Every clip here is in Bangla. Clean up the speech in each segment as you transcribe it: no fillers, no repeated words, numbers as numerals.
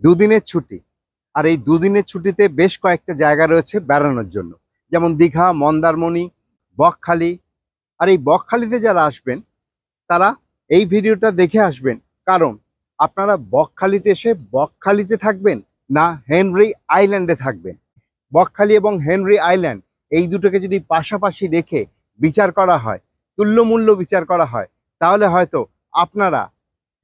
দুদিনের ছুটি। আর এই দুদিনের ছুটিতে বেশ কয়েকটা জায়গা রয়েছে বেড়ানোর জন্য, যেমন দীঘা, মন্দারমণি, বকখালি। আর এই বকখালিতে যারা আসবেন তারা এই ভিডিওটা দেখে আসবেন, কারণ আপনারা বকখালিতে এসে বকখালিতে থাকবেন না হেনরি আইল্যান্ডে থাকবেন। বকখালি এবং হেনরি আইল্যান্ড এই দুটোকে যদি পাশাপাশি রেখে বিচার করা হয়, তুল্যমূল্য বিচার করা হয়, তাহলে হয়তো আপনারা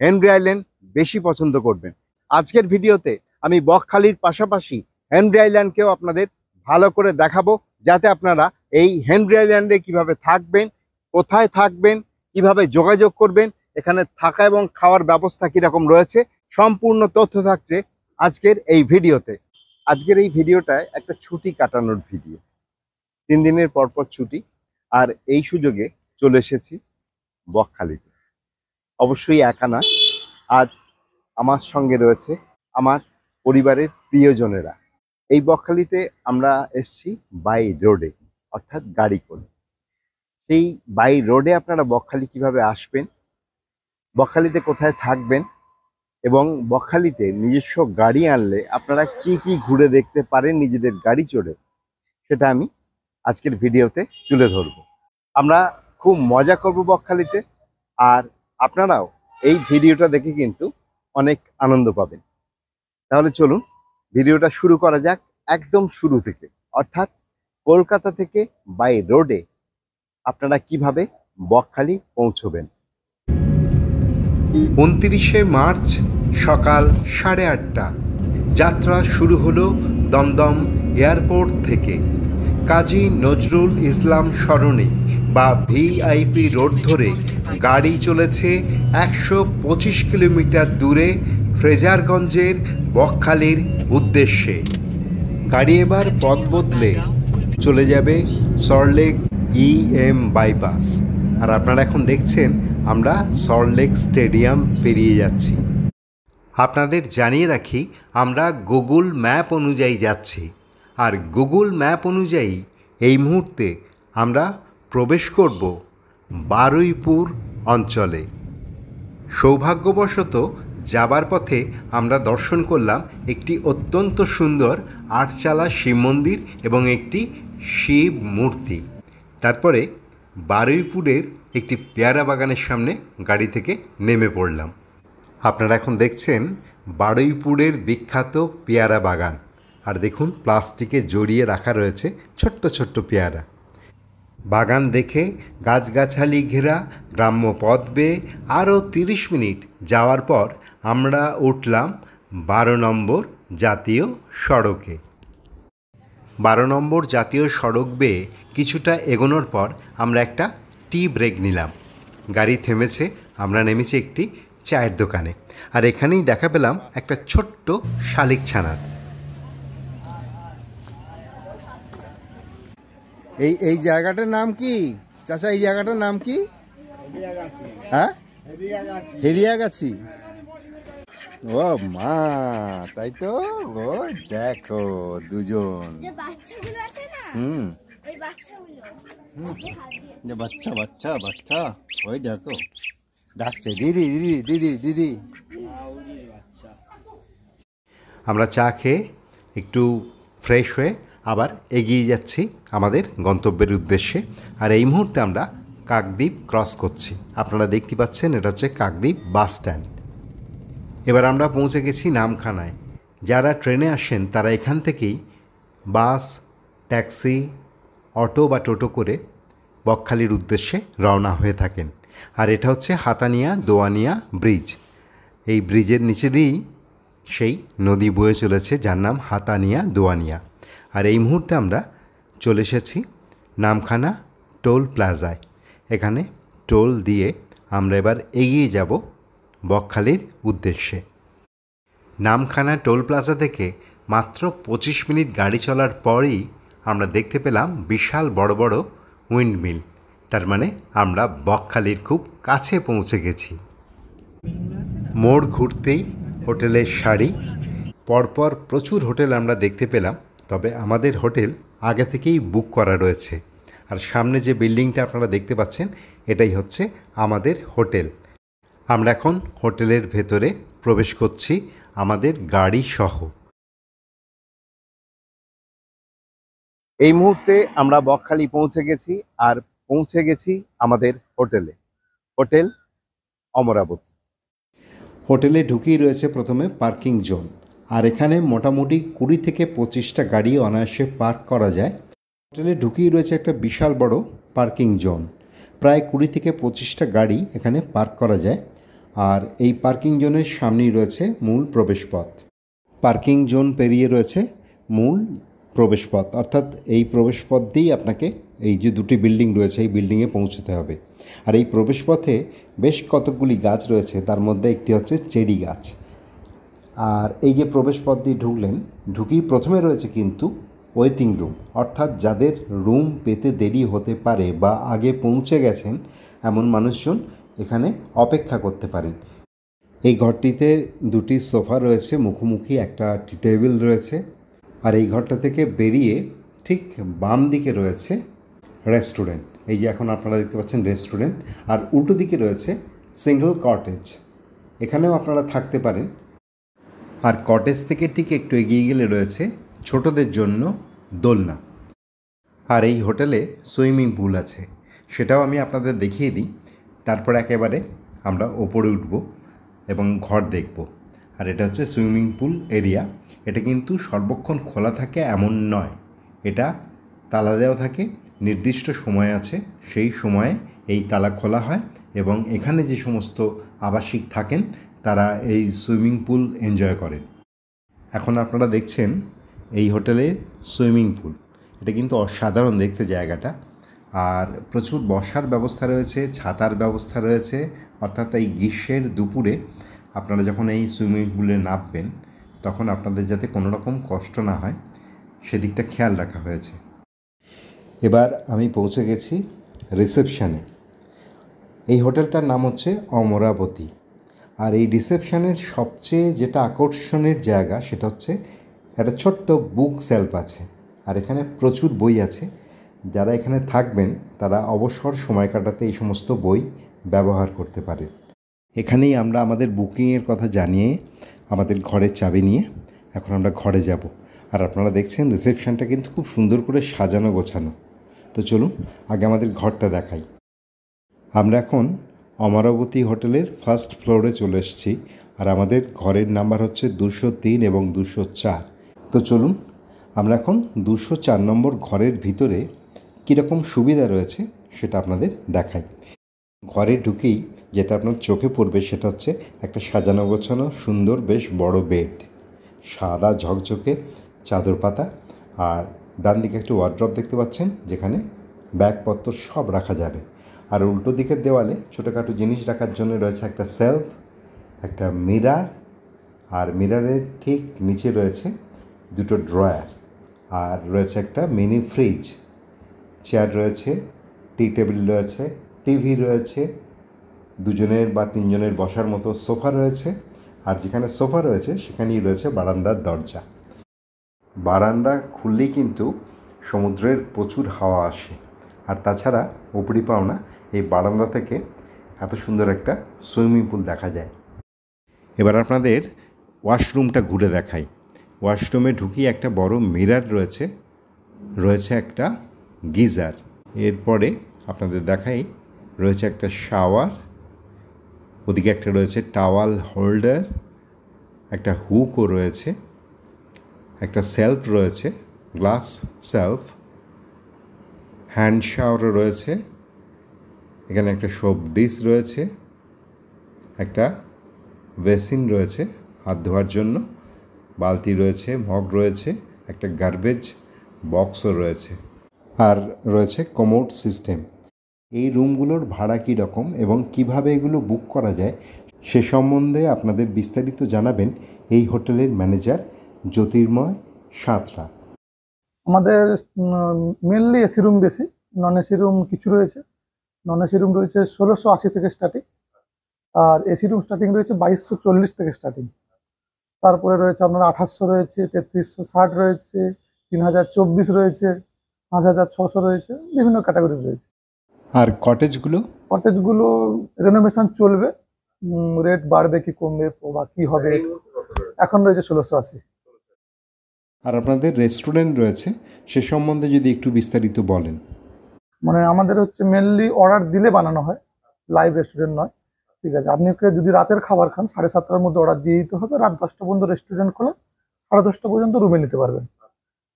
হেনরি আইল্যান্ড বেশি পছন্দ করবেন। আজকের ভিডিওতে আমি বকখালির পাশাপাশি হেনরি আইল্যান্ডকেও আপনাদের ভালো করে দেখাবো, যাতে আপনারা এই হেনরি আইল্যান্ডে কিভাবে থাকবেন, কোথায় থাকবেন, কিভাবে যোগাযোগ করবেন, এখানে থাকা এবং খাওয়ার ব্যবস্থা কিরকম রয়েছে, সম্পূর্ণ তথ্য থাকছে আজকের এই ভিডিওতে। আজকের এই ভিডিওটায় একটা ছুটি কাটানোর ভিডিও, 3 দিনের পরপর ছুটি, আর এই সুযোগে চলে এসেছি বকখালিতে। অবশ্যই একা না, আজ আমার সঙ্গে রয়েছে আমার পরিবারের প্রিয়জনেরা। এই বকখালিতে আমরা এসেছি বাই রোডে, অর্থাৎ গাড়ি করে। সেই বাই রোডে আপনারা বকখালি কিভাবে আসবেন, বকখালিতে কোথায় থাকবেন, এবং বকখালিতে নিজস্ব গাড়ি আনলে আপনারা কি কি ঘুরে দেখতে পারেন নিজেদের গাড়ি চড়ে, সেটা আমি আজকের ভিডিওতে তুলে ধরব। আমরা খুব মজা করব বকখালিতে, আর আপনারাও এই ভিডিওটা দেখে কিন্তু অনেক আনন্দ পাবেন। তাহলে চলুন ভিডিওটা শুরু করা যাক একদম শুরু থেকে, অর্থাৎ কলকাতা থেকে বাই রোডে আপনারা কিভাবে বকখালি পৌঁছবেন। 29শে মার্চ সকাল 8:30 যাত্রা শুরু হলো দমদম এয়ারপোর্ট থেকে। কাজী নজরুল ইসলাম সরণি বা ভিআইপি রোড ধরে গাড়ি চলেছে 125 কিলোমিটার দূরে ফ্রেজারগঞ্জের বকখালির উদ্দেশ্যে। গাড়ি এবার পথ বদলে চলে যাবে সল্টলেক EM বাইপাস। আর আপনারা এখন দেখছেন আমরা সল্টলেক স্টেডিয়াম পেরিয়ে যাচ্ছি। আপনাদের জানিয়ে রাখি, আমরা গুগল ম্যাপ অনুযায়ী যাচ্ছি, আর গুগল ম্যাপ অনুযায়ী এই মুহূর্তে আমরা প্রবেশ করব বারুইপুর অঞ্চলে। সৌভাগ্যবশত যাবার পথে আমরা দর্শন করলাম একটি অত্যন্ত সুন্দর 8চালা শিব মন্দির এবং একটি শিব মূর্তি। তারপরে বারুইপুরের একটি পেয়ারা বাগানের সামনে গাড়ি থেকে নেমে পড়লাম। আপনারা এখন দেখছেন বারুইপুরের বিখ্যাত পেয়ারা বাগান। আর দেখুন, প্লাস্টিকে জড়িয়ে রাখা রয়েছে ছোট্ট ছোট্ট পেয়ারা। বাগান দেখে গাছগাছালি ঘেরা গ্রাম্য পথ বেয়ে আরও 30 মিনিট যাওয়ার পর আমরা উঠলাম 12 নম্বর জাতীয় সড়কে। 12 নম্বর জাতীয় সড়ক বেয়ে কিছুটা এগোনোর পর আমরা একটা টি ব্রেক নিলাম। গাড়ি থেমেছে, আমরা নেমেছি একটি চায়ের দোকানে। আর এখানেই দেখা পেলাম একটা ছোট্ট শালিক ছানার। এই জায়গাটার নাম কি চাচা? এই জায়গাটার নাম কি? হ্যাঁ, হেলিয়াগাছি। ও মা, তাই তো। ওই দেখো দুজন, যে বাচ্চা বাচ্চা বাচ্চা, ওই দেখো ডাকছে দিদি দিদি দিদি দিদি। আমরা চা খেয়ে একটু ফ্রেশ হয়ে আবার এগিয়ে যাচ্ছি আমাদের গন্তব্যের উদ্দেশ্যে। আর এই মুহূর্তে আমরা কাকদ্বীপ ক্রস করছি। আপনারা দেখতে পাচ্ছেন এটা হচ্ছে কাকদ্বীপ বাস স্ট্যান্ড। এবার আমরা পৌঁছে গেছি নামখানায়। যারা ট্রেনে আসেন তারা এখান থেকেই বাস, ট্যাক্সি, অটো বা টোটো করে বকখালির উদ্দেশ্যে রওনা হয়ে থাকেন। আর এটা হচ্ছে হাতানিয়া দোয়ানিয়া ব্রিজ। এই ব্রিজের নিচে দিয়েই সেই নদী বয়ে চলেছে, যার নাম হাতানিয়া দোয়ানিয়া। আর এই মুহূর্তে আমরা চলে এসেছি নামখানা টোল প্লাজায়। এখানে টোল দিয়ে আমরা এবার এগিয়ে যাব বকখালির উদ্দেশ্যে। নামখানা টোল প্লাজা থেকে মাত্র 25 মিনিট গাড়ি চলার পরই আমরা দেখতে পেলাম বিশাল বড় বড় উইন্ডমিল। তার মানে আমরা বকখালির খুব কাছে পৌঁছে গেছি। মোড় ঘুরতেই হোটেলের সারি, পরপর প্রচুর হোটেল আমরা দেখতে পেলাম। তবে আমাদের হোটেল আগে থেকেই বুক করা রয়েছে। আর সামনে যে বিল্ডিংটা আপনারা দেখতে পাচ্ছেন, এটাই হচ্ছে আমাদের হোটেল। আমরা এখন হোটেলের ভেতরে প্রবেশ করছি। আমাদের গাড়ি সহ। এই মুহূর্তে আমরা বকখালি পৌঁছে গেছি, আর পৌঁছে গেছি আমাদের হোটেলে, হোটেল অমরাবতী। হোটেলে ঢুকেই রয়েছে প্রথমে পার্কিং জোন, আর এখানে মোটামুটি 20 থেকে 25টা গাড়ি অনায়াসে পার্ক করা যায়। হোটেলে ঢুকেই রয়েছে একটা বিশাল বড় পার্কিং জোন, প্রায় 20 থেকে 25টা গাড়ি এখানে পার্ক করা যায়। আর এই পার্কিং জোনের সামনেই রয়েছে মূল প্রবেশপথ। পার্কিং জোন পেরিয়ে রয়েছে মূল প্রবেশপথ, অর্থাৎ এই প্রবেশপথ দিয়েই আপনাকে এই যে দুটি বিল্ডিং রয়েছে এই বিল্ডিংয়ে পৌঁছতে হবে। আর এই প্রবেশপথে বেশ কতকগুলি গাছ রয়েছে, তার মধ্যে একটি হচ্ছে চেরি গাছ। আর এই যে প্রবেশপথ দিয়ে ঢুকলেন, ঢুকেই প্রথমে রয়েছে কিন্তু ওয়েটিং রুম, অর্থাৎ যাদের রুম পেতে দেরি হতে পারে বা আগে পৌঁছে গেছেন এমন মানুষজন এখানে অপেক্ষা করতে পারেন। এই ঘরটিতে দুটি সোফা রয়েছে মুখোমুখি, একটা টি টেবিল রয়েছে। আর এই ঘরটা থেকে বেরিয়ে ঠিক বাম দিকে রয়েছে রেস্টুরেন্ট। এই যে এখন আপনারা দেখতে পাচ্ছেন রেস্টুরেন্ট, আর উল্টো দিকে রয়েছে সিঙ্গল কটেজ, এখানেও আপনারা থাকতে পারেন। আর কটেজ থেকে ঠিক একটু এগিয়ে গেলে রয়েছে ছোটদের জন্য দোলনা। আর এই হোটেলে সুইমিং পুল আছে, সেটাও আমি আপনাদের দেখিয়ে দিই। তারপর একেবারে আমরা ওপরে উঠব এবং ঘর দেখব। আর এটা হচ্ছে সুইমিং পুল এরিয়া। এটা কিন্তু সর্বক্ষণ খোলা থাকে এমন নয়, এটা তালা দেওয়া থাকে, নির্দিষ্ট সময় আছে, সেই সময়ে এই তালা খোলা হয় এবং এখানে যে সমস্ত আবাসিক থাকেন তারা এই সুইমিং পুল এনজয় করেন। এখন আপনারা দেখছেন এই হোটেলের সুইমিং পুল। এটা কিন্তু অসাধারণ দেখতে জায়গাটা, আর প্রচুর বসার ব্যবস্থা রয়েছে, ছাতার ব্যবস্থা রয়েছে। অর্থাৎ এই গ্রীষ্মের দুপুরে আপনারা যখন এই সুইমিং পুলে নামবেন তখন আপনাদের যাতে কোনো রকম কষ্ট না হয় সেদিকটা খেয়াল রাখা হয়েছে। এবার আমি পৌঁছে গেছি রিসেপশানে। এই হোটেলটার নাম হচ্ছে অমরাবতী। আর এই রিসেপশানের সবচেয়ে যেটা আকর্ষণের জায়গা সেটা হচ্ছে একটা ছোট্ট বুক সেলফ আছে, আর এখানে প্রচুর বই আছে। যারা এখানে থাকবেন তারা অবসর সময় কাটাতে এই সমস্ত বই ব্যবহার করতে পারেন। এখানেই আমরা আমাদের বুকিংয়ের কথা জানিয়ে আমাদের ঘরের চাবি নিয়ে এখন আমরা ঘরে যাব। আর আপনারা দেখছেন রিসেপশানটা কিন্তু খুব সুন্দর করে সাজানো গোছানো। তো চলুন আগে আমাদের ঘরটা দেখাই। আমরা এখন অমরাবতী হোটেলের ফার্স্ট ফ্লোরে চলে এসেছি, আর আমাদের ঘরের নাম্বার হচ্ছে 203 এবং 204। তো চলুন আমরা এখন 204 নম্বর ঘরের ভিতরে কীরকম সুবিধা রয়েছে সেটা আপনাদের দেখাই। ঘরে ঢুকেই যেটা আপনার চোখে পড়বে সেটা হচ্ছে একটা সাজানো গোছানো সুন্দর বেশ বড় বেড, সাদা ঝকঝকে চাদর পাতা, আর ডান দিকে একটা ওয়ার্ড্রপ দেখতে পাচ্ছেন যেখানে ব্যাগপত্র সব রাখা যাবে। আর উল্টো দিকের দেওয়ালে ছোটোখাটো জিনিস রাখার জন্য রয়েছে একটা সেলফ, একটা মিরার, আর মিরারের ঠিক নিচে রয়েছে দুটো ড্রয়ার, আর রয়েছে একটা মিনি ফ্রিজ, চেয়ার রয়েছে, টি টেবিল রয়েছে, টিভি রয়েছে, দুজনের বা তিনজনের বসার মতো সোফা রয়েছে। আর যেখানে সোফা রয়েছে সেখানেই রয়েছে বারান্দার দরজা। বারান্দা খুললেই কিন্তু সমুদ্রের প্রচুর হাওয়া আসে, আর তাছাড়া উপরি পাওনা এই বারান্দা থেকে এত সুন্দর একটা সুইমিং পুল দেখা যায়। এবার আপনাদের ওয়াশরুমটা ঘুরে দেখাই। ওয়াশরুমে ঢুকি একটা বড় মিরার রয়েছে, রয়েছে একটা গিজার, এরপরে আপনাদের দেখাই রয়েছে একটা শাওয়ার, ওদিকে একটা রয়েছে টাওয়াল হোল্ডার, একটা হুকও রয়েছে, একটা সেলফ রয়েছে, গ্লাস সেলফ, হ্যান্ড শাওয়ারও রয়েছে, এখানে একটা সোপ ডিশ রয়েছে, একটা বেসিন রয়েছে হাত ধোয়ার জন্য, বালতি রয়েছে, মগ রয়েছে, একটা গার্বেজ বক্সও রয়েছে, আর রয়েছে কমোড সিস্টেম। এই রুমগুলোর ভাড়া কী রকম এবং কিভাবে এগুলো বুক করা যায় সে সম্বন্ধে আপনাদের বিস্তারিত জানাবেন এই হোটেলের ম্যানেজার জ্যোতির্ময় সাঁতরা। আমাদের মেনলি এসি রুম বেশি, নন এসি রুম কিছু রয়েছে। নন এসি রুম রয়েছে 1680 থেকে স্টার্টিং, আর এসি রুম স্টার্টিং রয়েছে 2240 থেকে স্টার্টিং। তারপরে রয়েছে আপনার 2800 রয়েছে, 3360 রয়েছে, 3024 রয়েছে, 5600 রয়েছে, বিভিন্ন ক্যাটাগরি রয়েছে। আর কটেজগুলো কটেজগুলো রেনোভেশন চলবে, রেট বাড়বে কি কমবে বা কি হবে এখন রয়েছে 1680। আর আপনাদের রেস্টুরেন্ট রয়েছে, সে সম্বন্ধে যদি একটু বিস্তারিত বলেন। মানে আমাদের হচ্ছে মেনলি অর্ডার দিলে বানানো হয়, লাইভ রেস্টুরেন্ট নয়। ঠিক আছে, আপনি যদি রাতের খাবার খান 7:30টার মধ্যে অর্ডার দিয়ে দিতে হবে, রাত 10টা পর্যন্ত রেস্টুরেন্ট খোলা, 10:30 পর্যন্ত রুমে নিতে পারবেন।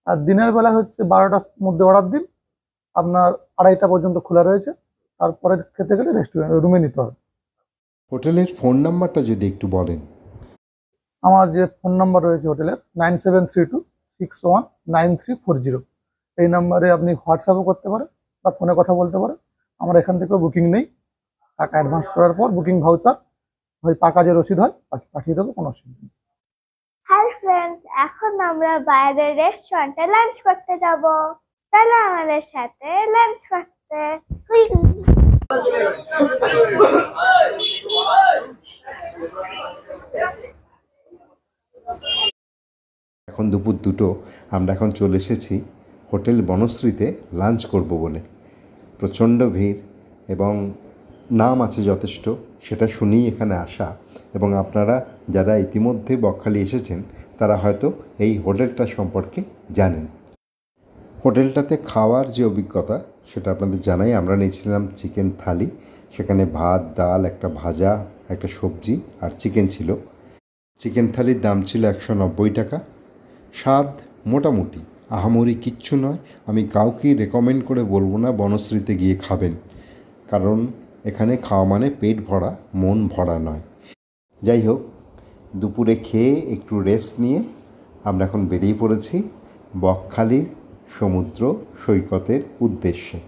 আর দিনের বেলা হচ্ছে 12টার মধ্যে অর্ডার দিন, আপনার 2:30টা পর্যন্ত খোলা রয়েছে, তারপরে খেতে গেলে রেস্টুরেন্ট রুমে নিতে হবে। হোটেলের ফোন নাম্বারটা যদি একটু বলেন। আমার যে ফোন নাম্বার রয়েছে হোটেলের 9732619340, এই নাম্বারে আপনি হোয়াটসঅ্যাপও করতে পারেন বা ফোনে কথা বলতে পারেন। আমার এখান থেকেও বুকিং নেই, টাকা অ্যাডভান্স করার পর বুকিং ভাউচার হয় পাকা যে রসিদ হয় বাকি পাঠিয়ে দেবো, কোনো অসুবিধা নেই। হাই ফ্রেন্ডস, এখন আমরা বাইরের রেস্টুরেন্টে লাঞ্চ করতে যাব। চলো আমাদের সাথে লাঞ্চ করতে। এখন দুপুর 2টো, আমরা এখন চলে এসেছি হোটেল বনশ্রীতে লাঞ্চ করব বলে। প্রচণ্ড ভিড় এবং নাম আছে যথেষ্ট, সেটা শুনেই এখানে আসা। এবং আপনারা যারা ইতিমধ্যে বকখালি এসেছেন তারা হয়তো এই হোটেলটা সম্পর্কে জানেন। হোটেলটাতে খাওয়ার যে অভিজ্ঞতা সেটা আপনাদের জানাই। আমরা নিয়েছিলাম চিকেন থালি, সেখানে ভাত, ডাল, একটা ভাজা, একটা সবজি আর চিকেন ছিল। চিকেন থালির দাম ছিল 190 টাকা। স্বাদ মোটামুটি, আহামরি কিচ্ছু নয়। আমি কাউকেই রেকমেন্ড করে বলবো না বনশ্রীতে গিয়ে খাবেন, কারণ এখানে খাওয়া মানে পেট ভরা, মন ভরা নয়। যাই হোক, দুপুরে খেয়ে একটু রেস্ট নিয়ে আমরা এখন বেরিয়ে পড়েছি বকখালির সমুদ্র সৈকতের উদ্দেশ্যে।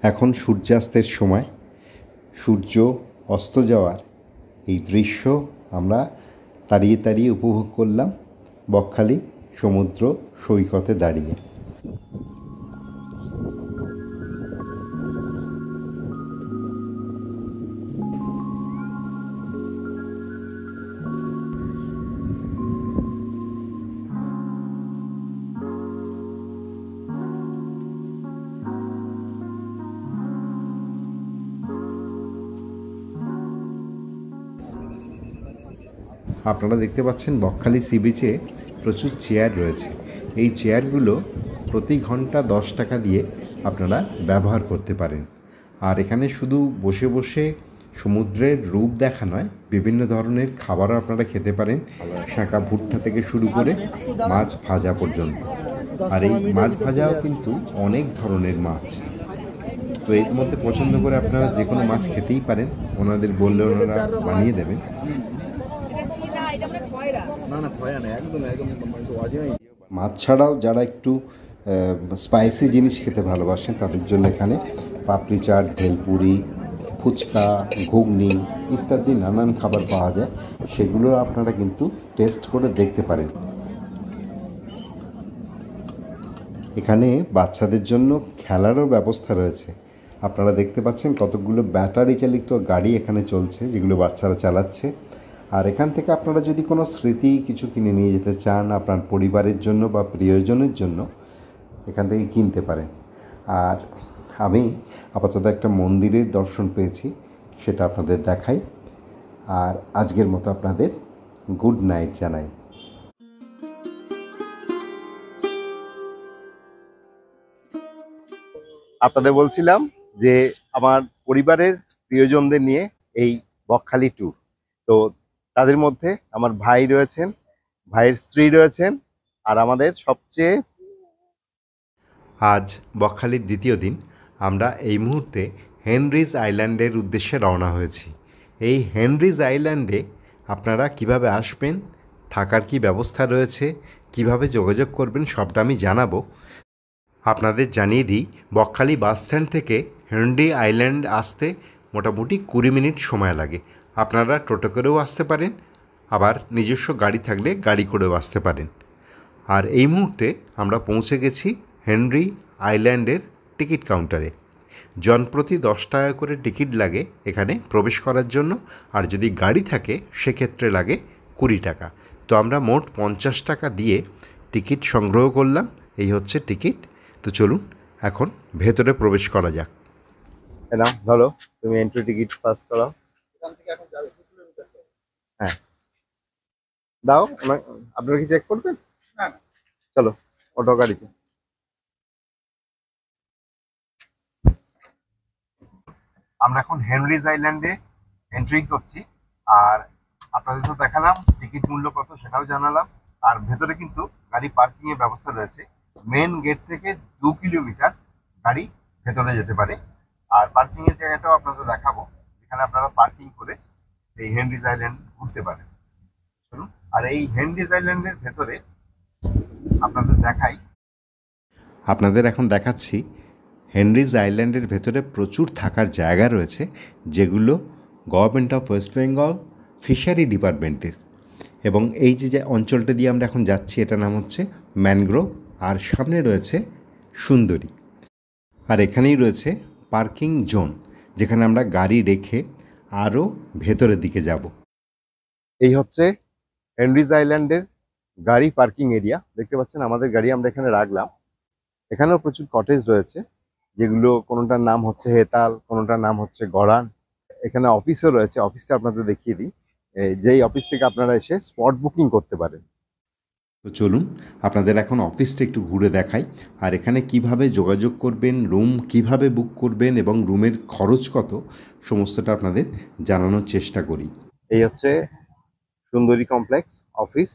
এখন সূর্যাস্তের সময়, সূর্য অস্ত যাওয়ার এই দৃশ্য আমরা তাড়িয়ে তাড়িয়ে উপভোগ করলাম বকখালি সমুদ্র সৈকতে দাঁড়িয়ে। আপনারা দেখতে পাচ্ছেন বকখালি সি বিচে প্রচুর চেয়ার রয়েছে। এই চেয়ারগুলো প্রতি ঘন্টা 10 টাকা দিয়ে আপনারা ব্যবহার করতে পারেন। আর এখানে শুধু বসে বসে সমুদ্রের রূপ দেখা নয়, বিভিন্ন ধরনের খাবারও আপনারা খেতে পারেন, শাঁকা ভুট্টা থেকে শুরু করে মাছ ভাজা পর্যন্ত। আর এই মাছ ভাজাও কিন্তু অনেক ধরনের মাছ, তো এর মধ্যে পছন্দ করে আপনারা যে কোনো মাছ খেতেই পারেন, ওনাদের বললে ওনারা বানিয়ে দেবেন। মাছ ছাড়াও যারা একটু স্পাইসি জিনিস খেতে ভালোবাসেন তাদের জন্য এখানে পাপড়ি চাট, ভেলপুরি, ফুচকা, ঘুগনি ইত্যাদি নানান খাবার পাওয়া যায়, সেগুলো আপনারা কিন্তু টেস্ট করে দেখতে পারেন। এখানে বাচ্চাদের জন্য খেলারও ব্যবস্থা রয়েছে। আপনারা দেখতে পাচ্ছেন কতগুলো ব্যাটারি চালিত গাড়ি এখানে চলছে, যেগুলো বাচ্চারা চালাচ্ছে। আর এখান থেকে আপনারা যদি কোনো স্মৃতি কিছু কিনে নিয়ে যেতে চান আপনার পরিবারের জন্য বা প্রিয়জনের জন্য, এখান থেকে কিনতে পারেন। আর আমি আপাতত একটা মন্দিরের দর্শন পেয়েছি, সেটা আপনাদের দেখাই। আর আজকের মতো আপনাদের গুড নাইট জানাই। আপনাদের বলছিলাম যে আমার পরিবারের প্রিয়জনদের নিয়ে এই বকখালি ট্যুর। তো তাদের মধ্যে আমার ভাই রয়েছেন, ভাইয়ের স্ত্রী রয়েছেন, আর আমাদের সবচেয়ে আজ বকখালির দ্বিতীয় দিন। আমরা এই মুহূর্তে হেনরিজ আইল্যান্ডের উদ্দেশ্যে রওনা হয়েছি। এই হেনরিজ আইল্যান্ডে আপনারা কিভাবে আসবেন, থাকার কি ব্যবস্থা রয়েছে, কিভাবে যোগাযোগ করবেন, সবটা আমি জানাবো। আপনাদের জানিয়ে দিই, বকখালি বাস স্ট্যান্ড থেকে হেনরি আইল্যান্ড আসতে মোটামুটি 20 মিনিট সময় লাগে। আপনারা টোটো করেও আসতে পারেন, আবার নিজস্ব গাড়ি থাকলে গাড়ি করেও আসতে পারেন। আর এই মুহূর্তে আমরা পৌঁছে গেছি হেনরি আইল্যান্ডের টিকিট কাউন্টারে। জনপ্রতি 10 টাকা করে টিকিট লাগে এখানে প্রবেশ করার জন্য, আর যদি গাড়ি থাকে সেক্ষেত্রে লাগে 20 টাকা। তো আমরা মোট 50 টাকা দিয়ে টিকিট সংগ্রহ করলাম। এই হচ্ছে টিকিট। তো চলুন এখন ভেতরে প্রবেশ করা যাক। নাও ধরো, তুমি এন্ট্রি টিকিট পাস করো। হ্যাঁ। দাও আপনারা কি চেক করবেন? চলো অটো গাড়িতে। আমরা এখন হেনরিজ আইল্যান্ডে এন্ট্রি করছি। আর আপনাদের তো দেখালাম টিকিট মূল্য কত সেটাও জানালাম। আর ভেতরে কিন্তু গাড়ি পার্কিং এর ব্যবস্থা রয়েছে। মেন গেট থেকে 2 কিলোমিটার গাড়ি ভেতরে যেতে পারে। আর পার্কিং এর জায়গাটাও আপনাদের দেখাবো, যেখানে আপনারা পার্কিং করে এই হেনরিজ আইল্যান্ড ঘুরতে পারেন। চলুন। আর এই হেনরিজ আইল্যান্ডের ভেতরে আপনাদের দেখাই। আপনাদের এখন দেখাচ্ছি হেনরিজ আইল্যান্ডের ভেতরে প্রচুর থাকার জায়গা রয়েছে, যেগুলো government of West Bengal fishery ডিপার্টমেন্টের। এবং এই যে অঞ্চলটা দিয়ে আমরা এখন যাচ্ছি, এটার নাম হচ্ছে ম্যানগ্রোভ। আর সামনে রয়েছে সুন্দরী। আর এখানেই রয়েছে পার্কিং জোন, যেখানে আমরা গাড়ি রেখে আরও ভেতরের দিকে যাব। এই হচ্ছে হেনরিজ আইল্যান্ডের গাড়ি পার্কিং এরিয়া। দেখতে পাচ্ছেন আমাদের গাড়ি আমরা এখানে রাখলাম। এখানেও প্রচুর কটেজ রয়েছে, যেগুলো কোনোটার নাম হচ্ছে হেতাল, কোনোটার নাম হচ্ছে গড়ান। এখানে অফিসও রয়েছে, অফিসটা আপনাদের দেখিয়ে দিই। যেই অফিস থেকে আপনারা এসে স্পট বুকিং করতে পারেন। তো চলুন আপনাদের এখন অফিসটা একটু ঘুরে দেখাই। আর এখানে কিভাবে যোগাযোগ করবেন, রুম কিভাবে বুক করবেন এবং রুমের খরচ কত, সমস্তটা আপনাদের জানানোর চেষ্টা করি। এই হচ্ছে সুন্দরী কমপ্লেক্স অফিস।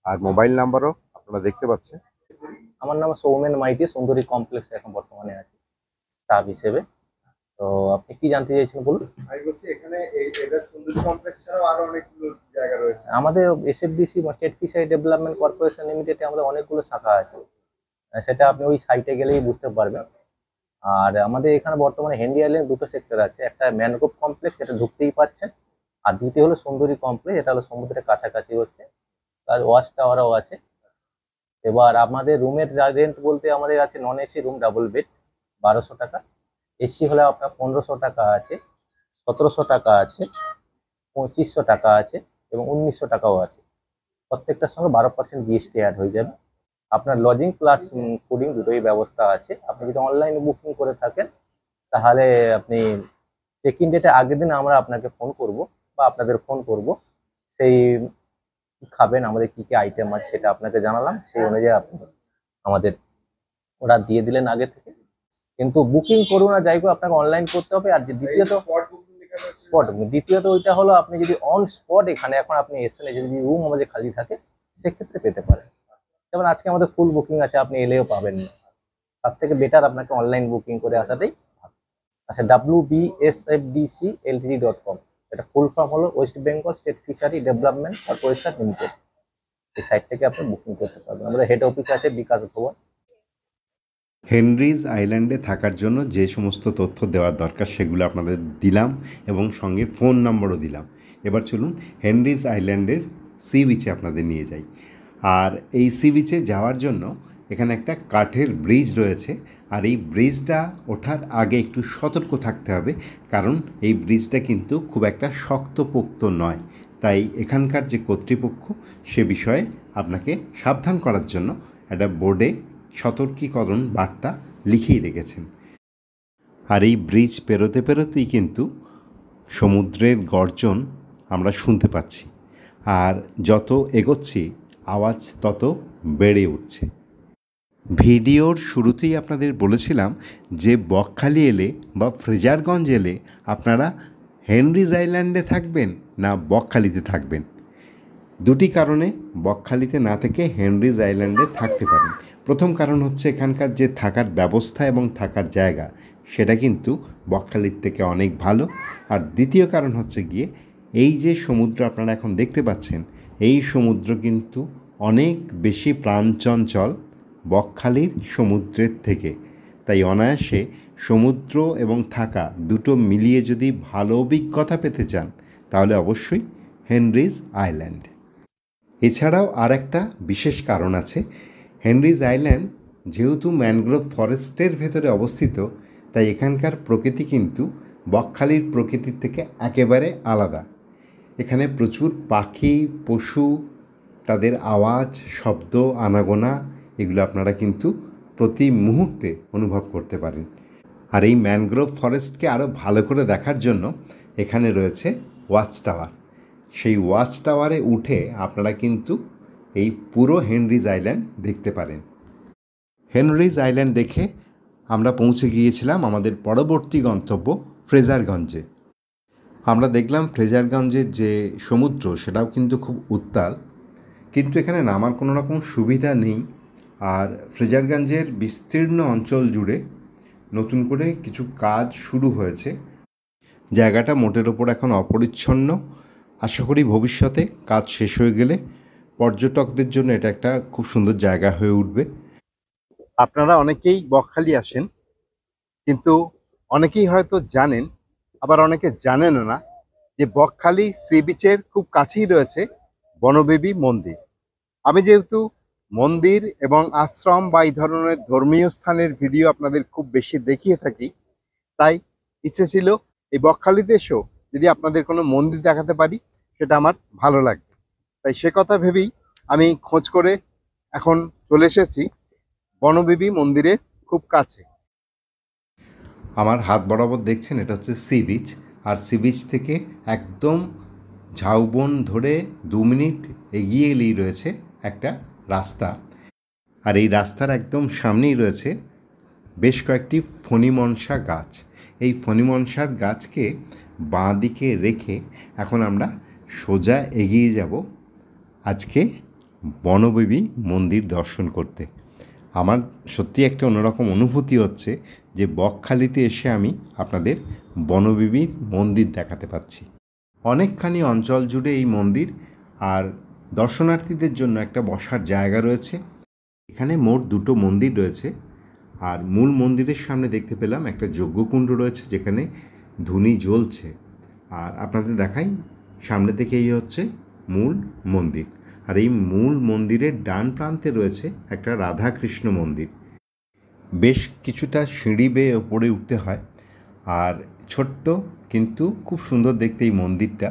আর মোবাইল নাম্বারও আপনারা দেখতে পাচ্ছেন। আমার নাম সৌমেন মাইতি, সুন্দরী কমপ্লেক্স এখন বর্তমানে আছি স্টাফ হিসেবে। তো আপনি কি জানতে চাইছেন বলুন। আমি বলছি এখানে এটা সুন্দরী কমপ্লেক্স ছাড়াও আরো অনেকগুলো জায়গা রয়েছে। আমাদের এসএফডিসি স্টেট ফিশারি ডেভেলপমেন্ট কর্পোরেশন লিমিটেডে আমাদের অনেকগুলো শাখা আছে, সেটা আপনি ওই সাইটে গেলেই বুঝতে পারবেন। আর আমাদের এখানে বর্তমানে হেনরি আইল্যান্ড দুটো সেক্টর আছে, একটা ম্যানগ্রোভ কমপ্লেক্স, যেটা ঢুকতেই পাচ্ছেন, আর দ্বিতীয় হলো সুন্দরী কমপ্লেক্স, এটা হলো সমুদ্রের কাছাকাছি হচ্ছে, আর ওয়াচ টাওয়ারও আছে। এবার আমাদের রুমের রেন্ট বলতে আমাদের আছে non AC room double bed 1200 টাকা, এসি হলে আপনার 1500 টাকা আছে, 1700 টাকা আছে, 2500 টাকা আছে এবং 1900 টাকাও আছে। প্রত্যেকটার সঙ্গে 12% জিএসটি অ্যাড হয়ে যাবে। আপনার লজিং প্লাস ফুডিং দুটোই ব্যবস্থা আছে। আপনি যদি অনলাইনে বুকিং করে থাকেন, তাহলে আপনি চেক ইন ডেটে আগের দিন আমরা আপনাকে ফোন করব বা আপনাদের ফোন করব, সেই কি খাবেন, আমাদের কি কি আইটেম আছে সেটা আপনাকে জানালাম, সেই অনুযায়ী আপনি আমাদের অর্ডার দিয়ে দিলেন আগে থেকে। কিন্তু বুকিং করুন না যাই করুন, আপনাকে অনলাইন করতে হবে। আর দ্বিতীয়ত স্পট বুকিং, দ্বিতীয়ত ওইটা হলো আপনি যদি অন স্পট এখানে এখন আপনি এসেছেন, যদি রুম আমাদের খালি থাকে সেক্ষেত্রে পেতে পারেন। যেমন আজকে আমাদের ফুল বুকিং আছে, আপনি এলেও পাবেন না। তার থেকে বেটার আপনাকে অনলাইন বুকিং করে আসাটাই ভালো। আচ্ছা, wbsfdcltd.com, এটা ফুল ফর্ম হলো West Bengal state fishery development corporation limited. এই সাইট থেকে আপনি বুকিং করতে পারবেন। আমাদের হেড অফিস আছে বিকাশ ভবন। হেনরিজ আইল্যান্ডে থাকার জন্য যে সমস্ত তথ্য দেওয়ার দরকার সেগুলো আপনাদের দিলাম এবং সঙ্গে ফোন নম্বরও দিলাম। এবার চলুন হেনরিজ আইল্যান্ডের সি বিচে আপনাদের নিয়ে যাই। আর এই সি বিচে যাওয়ার জন্য এখানে একটা কাঠের ব্রিজ রয়েছে। আর এই ব্রিজটা ওঠার আগে একটু সতর্ক থাকতে হবে, কারণ এই ব্রিজটা কিন্তু খুব একটা শক্তপোক্ত নয়। তাই এখানকার যে কর্তৃপক্ষ সে বিষয়ে আপনাকে সাবধান করার জন্য একটা বোর্ডে সতর্কীকরণ বার্তা লিখিয়ে রেখেছেন। আর এই ব্রিজ পেরোতে পেরোতেই কিন্তু সমুদ্রের গর্জন আমরা শুনতে পাচ্ছি। আর যত এগোচ্ছি আওয়াজ তত বেড়ে উঠছে। ভিডিওর শুরুতেই আপনাদের বলেছিলাম যে বকখালি এলে বা ফ্রেজারগঞ্জ এলে আপনারা হেনরিজ আইল্যান্ডে থাকবেন না বকখালিতে থাকবেন। দুটি কারণে বকখালিতে না থেকে হেনরিজ আইল্যান্ডে থাকতে পারেন। প্রথম কারণ হচ্ছে এখানকার যে থাকার ব্যবস্থা এবং থাকার জায়গা সেটা কিন্তু বকখালির থেকে অনেক ভালো। আর দ্বিতীয় কারণ হচ্ছে গিয়ে এই যে সমুদ্র আপনারা এখন দেখতে পাচ্ছেন, এই সমুদ্র কিন্তু অনেক বেশি প্রাণচঞ্চল বকখালির সমুদ্রের থেকে। তাই অনায়াসে সমুদ্র এবং থাকা দুটো মিলিয়ে যদি ভালো অভিজ্ঞতা পেতে চান তাহলে অবশ্যই হেনরিজ আইল্যান্ড। এছাড়াও আর একটা বিশেষ কারণ আছে। হেনরিজ আইল্যান্ড যেহেতু ম্যানগ্রোভ ফরেস্টের ভেতরে অবস্থিত, তাই এখানকার প্রকৃতি কিন্তু বকখালির প্রকৃতির থেকে একেবারে আলাদা। এখানে প্রচুর পাখি, পশু, তাদের আওয়াজ, শব্দ, আনাগোনা এগুলো আপনারা কিন্তু প্রতি মুহূর্তে অনুভব করতে পারেন। আর এই ম্যানগ্রোভ ফরেস্টকে আরও ভালো করে দেখার জন্য এখানে রয়েছে ওয়াচ টাওয়ার। সেই ওয়াচ টাওয়ারে উঠে আপনারা কিন্তু এই পুরো হেনরিজ আইল্যান্ড দেখতে পারেন। হেনরিজ আইল্যান্ড দেখে আমরা পৌঁছে গিয়েছিলাম আমাদের পরবর্তী গন্তব্য ফ্রেজারগঞ্জে। আমরা দেখলাম ফ্রেজারগঞ্জের যে সমুদ্র সেটাও কিন্তু খুব উত্তাল, কিন্তু এখানে নামার কোনো রকম সুবিধা নেই। আর ফ্রেজারগঞ্জের বিস্তীর্ণ অঞ্চল জুড়ে নতুন করে কিছু কাজ শুরু হয়েছে। জায়গাটা মোটের ওপর এখন অপরিচ্ছন্ন। আশা করি ভবিষ্যতে কাজ শেষ হয়ে গেলে পর্যটকদের জন্য এটা একটা খুব সুন্দর জায়গা হয়ে উঠবে। আপনারা অনেকেই বকখালি আসেন, কিন্তু অনেকেই হয়তো জানেন, আবার অনেকে জানেনও না যে বকখালি সি বিচের খুব কাছেই রয়েছে বনবেবী মন্দির। আমি যেহেতু মন্দির এবং আশ্রম বা এই ধরনের ধর্মীয় স্থানের ভিডিও আপনাদের খুব বেশি দেখিয়ে থাকি, তাই ইচ্ছে ছিল এই বকখালিতে এসেও যদি আপনাদের কোনো মন্দির দেখাতে পারি সেটা আমার ভালো লাগবে। তাই সে কথা ভেবেই আমি খোঁজ করে এখন চলে এসেছি বনবেবী মন্দিরের খুব কাছে। আমার হাত বরাবর দেখছেন এটা হচ্ছে সি বিচ, আর সি বিচ থেকে একদম ঝাউবন ধরে 2 মিনিট এগিয়ে এলেই রয়েছে একটা রাস্তা। আর এই রাস্তার একদম সামনেই রয়েছে বেশ কয়েকটি ফণিমনসা গাছ। এই ফণিমনসার গাছকে বাঁ দিকে রেখে এখন আমরা সোজা এগিয়ে যাব আজকে বনবেবী মন্দির দর্শন করতে। আমার সত্যি একটা অন্যরকম অনুভূতি হচ্ছে যে বকখালিতে এসে আমি আপনাদের বনবেবীর মন্দির দেখাতে পাচ্ছি। অনেকখানি অঞ্চল জুড়ে এই মন্দির, আর দর্শনার্থীদের জন্য একটা বসার জায়গা রয়েছে। এখানে মোট 2টো মন্দির রয়েছে, আর মূল মন্দিরের সামনে দেখতে পেলাম একটা যজ্ঞকুণ্ড রয়েছে যেখানে ধুনি জ্বলছে। আর আপনাদের দেখাই, সামনে থেকে এই হচ্ছে মূল মন্দির। আর এই মূল মন্দিরের ডান প্রান্তে রয়েছে একটা রাধাকৃষ্ণ মন্দির। বেশ কিছুটা সিঁড়ি বেয়ে ওপরে উঠতে হয়, আর ছোট্ট কিন্তু খুব সুন্দর দেখতে এই মন্দিরটা।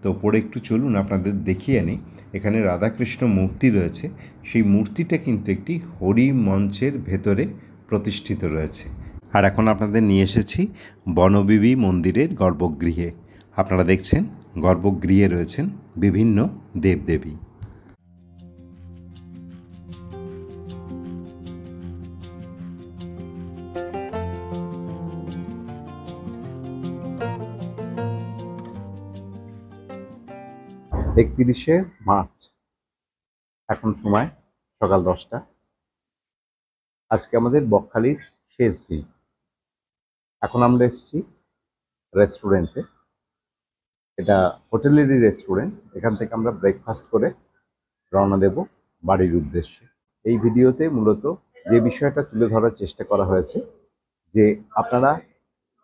তো ওপরে একটু চলুন আপনাদের দেখিয়ে আনি। এখানে রাধাকৃষ্ণ মূর্তি রয়েছে, সেই মূর্তিটা কিন্তু একটি হরি মঞ্চের ভেতরে প্রতিষ্ঠিত রয়েছে। আর এখন আপনাদের নিয়ে এসেছি বনবেবী মন্দিরের গর্ভগৃহে। আপনারা দেখছেন গর্ভগৃহে রয়েছেন বিভিন্ন দেবদেবী। একত্রিশে মার্চ, এখন সময় সকাল 10টা। আজকে আমাদের বকখালির শেষ দিন। এখন আমরা এসেছি রেস্টুরেন্টে। এটা হোটেলেরই রেস্টুরেন্ট। এখান থেকে আমরা ব্রেকফাস্ট করে রওনা দেব বাড়ির উদ্দেশ্যে। এই ভিডিওতে মূলত যে বিষয়টা তুলে ধরার চেষ্টা করা হয়েছে যে আপনারা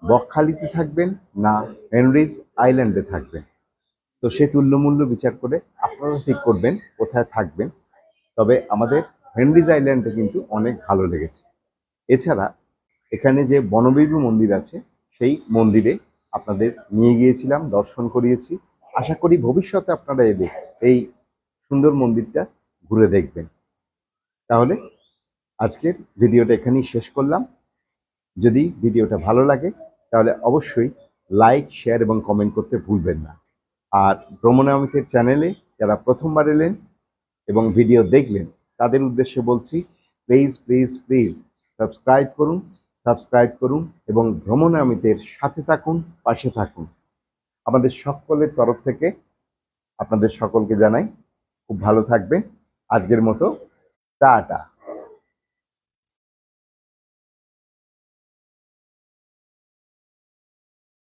বকখালিতে থাকবেন না হেনরিজ আইল্যান্ডে থাকবেন, তো সে তুল্যমূল্য বিচার করে আপনারা ঠিক করবেন কোথায় থাকবেন। তবে আমাদের হেনরিজ আইল্যান্ডে কিন্তু অনেক ভালো লেগেছে। এছাড়া এখানে যে বনবেবী মন্দির আছে সেই মন্দিরে আপনাদের নিয়ে গিয়েছিলাম, দর্শন করিয়েছি। আশা করি ভবিষ্যতে আপনারা এলে এই সুন্দর মন্দিরটা ঘুরে দেখবেন। তাহলে আজকের ভিডিওটা এখানেই শেষ করলাম। যদি ভিডিওটা ভালো লাগে তাহলে অবশ্যই লাইক, শেয়ার এবং কমেন্ট করতে ভুলবেন না। আর ভ্রমণামিতের চ্যানেলে যারা প্রথমবার এলেন এবং ভিডিও দেখলেন তাদের উদ্দেশ্যে বলছি, প্লিজ প্লিজ প্লিজ সাবস্ক্রাইব করুন এবং ভ্রমণামিতের সাথে থাকুন, পাশে থাকুন। আমাদের সকলের তরফ থেকে আপনাদের সকলকে জানাই খুব ভালো থাকবেন। আজকের মতো টাটা।